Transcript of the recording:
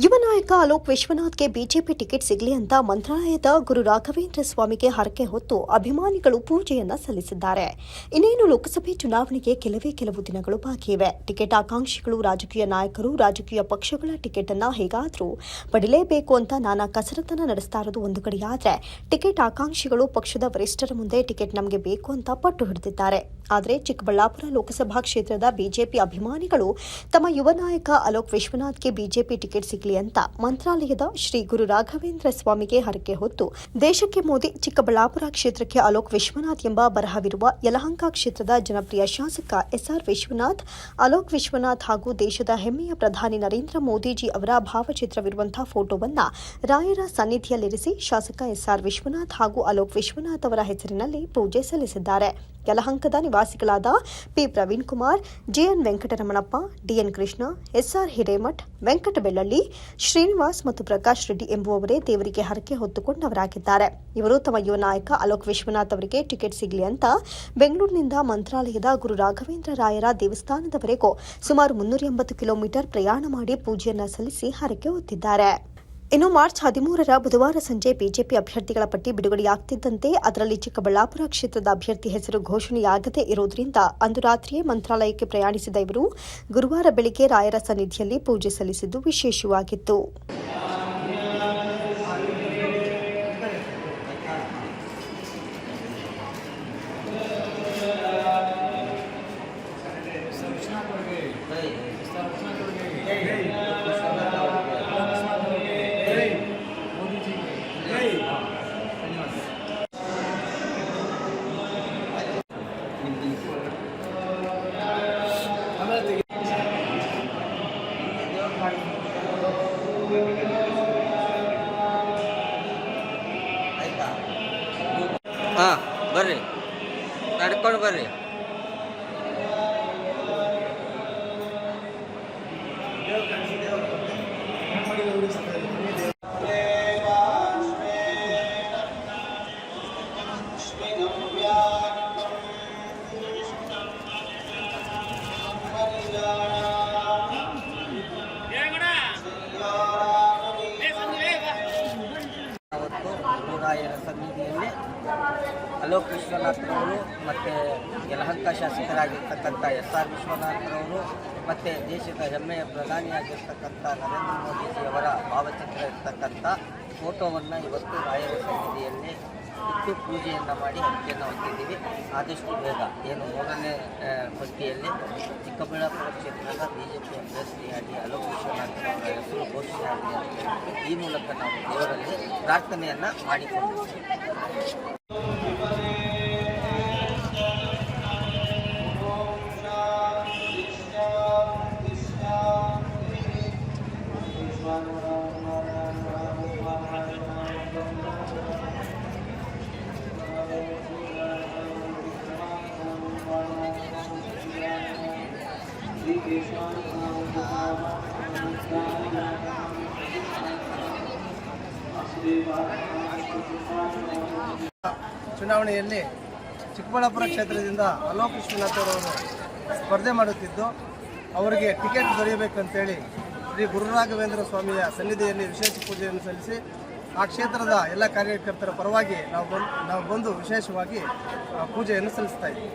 ಯುವ ನಾಯಕ Alok ವಿಶ್ವನಾಥ್ಗೆ BJP ticket ಸಿಗಲಿ ಅಂತ ಮಂತ್ರಾಲಯದ ಗುರು ರಾಘವೇಂದ್ರ ಸ್ವಾಮಿಗೆ ಹರಕೆ ಹೊತ್ತು ಅಭಿಮಾನಿಗಳು ಪೂಜೆಯನ್ನ ಸಲ್ಲಿಸಿದ್ದಾರೆ. ಇನ್ನೇನು ಲೋಕಸಭೆ ಚುನಾವಣೆಗೆ ಕೆಲವು ದಿನಗಳು ಬಾಕಿ ಇವೆ. ಟಿಕೆಟ್ ಆಕಾಂಕ್ಷಿಗಳು, ರಾಜಕೀಯ ನಾಯಕರು, ರಾಜಕೀಯ ಪಕ್ಷಗಳ ಟಿಕೆಟ್ ಅನ್ನ ಹೇಗಾದರೂ ಪಡೆಯಲೇಬೇಕು ಅಂತ ನಾನಾ ಕಸರತ್ತನ್ನ ನಡೆಸ್ತಾ ಇರೋದು ಒಂದು ಕಡೆಯಾದ್ರೆ, ಟಿಕೆಟ್ ಆಕಾಂಕ್ಷಿಗಳು ಪಕ್ಷದ ವರಿಷ್ಠರ ಮುಂದೆ ಟಿಕೆಟ್ ನಮಗೆ ಬೇಕು ಅಂತ ಪಟ್ಟು ಹಿಡಿದಿದ್ದಾರೆ. ಆದರೆ ಚಿಕ್ಕಬಳ್ಳಾಪುರ ಲೋಕಸಭಾ ಕ್ಷೇತ್ರದ ಬಿಜೆಪಿ ಅಭಿಮಾನಿಗಳು ತಮ್ಮ ಯುವ ನಾಯಕ ಅಲೋಕ್ ವಿಶ್ವನಾಥ್ಗೆ ಬಿಜೆಪಿ ಟಿಕೆಟ್ ಸಿಗಲಿ ಅಂತ ಮಂತ್ರಾಲಯದ ಶ್ರೀ ಗುರು ರಾಘವೇಂದ್ರ ಸ್ವಾಮಿಗೆ ಹರಕೆ ಹೊತ್ತು ದೇಶಕ್ಕೆ ಮೋದಿ, ಚಿಕ್ಕಬಳ್ಳಾಪುರ ಕ್ಷೇತ್ರಕ್ಕೆ ಅಲೋಕ್ ವಿಶ್ವನಾಥ್ ಎಂಬ ಬರಹವಿರುವ ಯಲಹಂಕ ಕ್ಷೇತ್ರದ ಜನಪ್ರಿಯ ಶಾಸಕ ಎಸ್ಆರ್ ವಿಶ್ವನಾಥ್, ಅಲೋಕ್ ವಿಶ್ವನಾಥ್ ಹಾಗೂ ದೇಶದ ಹೆಮ್ಮೆಯ ಪ್ರಧಾನಿ ನರೇಂದ್ರ ಮೋದಿಜಿ ಅವರ ಭಾವಚಿತ್ರವಿರುವಂತಹ ಫೋಟೋವನ್ನ ರಾಯರ ಸನ್ನಿಧಿಯಲ್ಲಿರಿಸಿ ಶಾಸಕ ಎಸ್ಆರ್ ವಿಶ್ವನಾಥ್ ಹಾಗೂ ಅಲೋಕ್ ವಿಶ್ವನಾಥ್ ಅವರ ಹೆಸರಿನಲ್ಲಿ ಪೂಜೆ ಸಲ್ಲಿಸಿದ್ದಾರೆ. ಯಲಹಂಕದ ನಿವಾಸಿಗಳಾದ P Praveen Kumar, GN Venkataramanappa, DN Krishna, SR Hiremath, Venkata Bellalli, Srinivas ಮತ್ತು ಪ್ರಕಾಶ್ ರೆಡ್ಡಿ ಎಂಬುವವರೇ ದೇವರಿಗೆ ಹರಕೆ ಹೊತ್ತುಕೊಂಡವರಾಗಿದ್ದಾರೆ. ಇವರು ತಮ್ಮ ಯುವ ನಾಯಕ ಅಲೋಕ್ ವಿಶ್ವನಾಥ್ ಅವರಿಗೆ ಟಿಕೆಟ್ ಸಿಗಲಿ ಅಂತ ಬೆಂಗಳೂರಿನಿಂದ ಮಂತ್ರಾಲಯದ ಗುರು ರಾಘವೇಂದ್ರ ರಾಯರ ದೇವಸ್ಥಾನದವರೆಗೂ ಸುಮಾರು 380 ಕಿಲೋಮೀಟರ್ ಪ್ರಯಾಣ ಮಾಡಿ ಪೂಜೆಯನ್ನ ಸಲ್ಲಿಸಿ ಹರಕೆ ಹೊತ್ತಿದ್ದಾರೆ. ಇನ್ನು ಮಾರ್ಚ್ 13ರ ಬುಧವಾರ ಸಂಜೆ ಬಿಜೆಪಿ ಅಭ್ಯರ್ಥಿಗಳ ಪಟ್ಟಿ ಬಿಡುಗಡೆಯಾಗುತ್ತಿದ್ದಂತೆ ಅದರಲ್ಲಿ ಚಿಕ್ಕಬಳ್ಳಾಪುರ ಕ್ಷೇತ್ರದ ಅಭ್ಯರ್ಥಿ ಹೆಸರು ಘೋಷಣೆಯಾಗದೇ ಇರುವುದರಿಂದ ಅಂದು ರಾತ್ರಿಯೇ ಮಂತ್ರಾಲಯಕ್ಕೆ ಪ್ರಯಾಣಿಸಿದ ಇವರು ಗುರುವಾರ ಬೆಳಿಗ್ಗೆ ರಾಯರ ಸನ್ನಿಧಿಯಲ್ಲಿ ಪೂಜೆ ಸಲ್ಲಿಸಿದ್ದು ವಿಶೇಷವಾಗಿತ್ತು. ಬರ್ರಿ, ನಡ್ಕೊಂಡು ಬರ್ರಿ. ರಾಯರ ಸನ್ನಿಧಿಯಲ್ಲಿ ಅಲೋಕ್ ವಿಶ್ವನಾಥ್ರವರು ಮತ್ತು ಯಲಹಂಕ ಶಾಸಕರಾಗಿರ್ತಕ್ಕಂಥ ಎಸ್ಆರ್ ವಿಶ್ವನಾಥ್ರವರು ಮತ್ತು ದೇಶದ ಹೆಮ್ಮೆಯ ಪ್ರಧಾನಿಯಾಗಿರ್ತಕ್ಕಂಥ ನರೇಂದ್ರ ಮೋದಿಜಿಯವರ ಭಾವಚಿತ್ರ ಇರ್ತಕ್ಕಂಥ ಫೋಟೋವನ್ನು ಇವತ್ತು ರಾಯರ ಸನ್ನಿಧಿಯಲ್ಲಿ ಇಟ್ಟು ಪೂಜೆಯನ್ನು ಮಾಡಿ ಹರಕೆಯನ್ನು ಹೊತ್ತಿದ್ದೀವಿ. ಆದಷ್ಟು ಬೇಗ ಏನು 3ನೇ ಪಟ್ಟಿಯಲ್ಲಿ ಚಿಕ್ಕಬಳ್ಳಾಪುರ ಕ್ಷೇತ್ರದ ಬಿಜೆಪಿ ಅಭ್ಯರ್ಥಿಯಾಗಿ ಅಲೋಕ್ ವಿಶ್ವನಾಥ್ ಅವರ ಹೆಸರು ಘೋಷಣೆಯಾಗಿದೆ ಅಂತ ಈ ಮೂಲಕ ನಾವು ದೇವರಲ್ಲಿ ಪ್ರಾರ್ಥನೆಯನ್ನು ಮಾಡಿಕೊಂಡಿದ್ದೇವೆ. ಚುನಾವಣೆಯಲ್ಲಿ ಚಿಕ್ಕಬಳ್ಳಾಪುರ ಕ್ಷೇತ್ರದಿಂದ ಅಲೋಕ್ ವಿಶ್ವನಾಥ್ ಅವರು ಸ್ಪರ್ಧೆ ಮಾಡುತ್ತಿದ್ದು ಅವರಿಗೆ ಟಿಕೆಟ್ ದೊರೆಯಬೇಕಂತೇಳಿ ಶ್ರೀ ಗುರು ರಾಘವೇಂದ್ರ ಸ್ವಾಮಿಯ ಸನ್ನಿಧಿಯಲ್ಲಿ ವಿಶೇಷ ಪೂಜೆಯನ್ನು ಸಲ್ಲಿಸಿ ಆ ಕ್ಷೇತ್ರದ ಎಲ್ಲ ಕಾರ್ಯಕರ್ತರ ಪರವಾಗಿ ನಾವು ಬಂದು ವಿಶೇಷವಾಗಿ ಪೂಜೆಯನ್ನು ಸಲ್ಲಿಸ್ತಾ ಇದ್ದೀವಿ.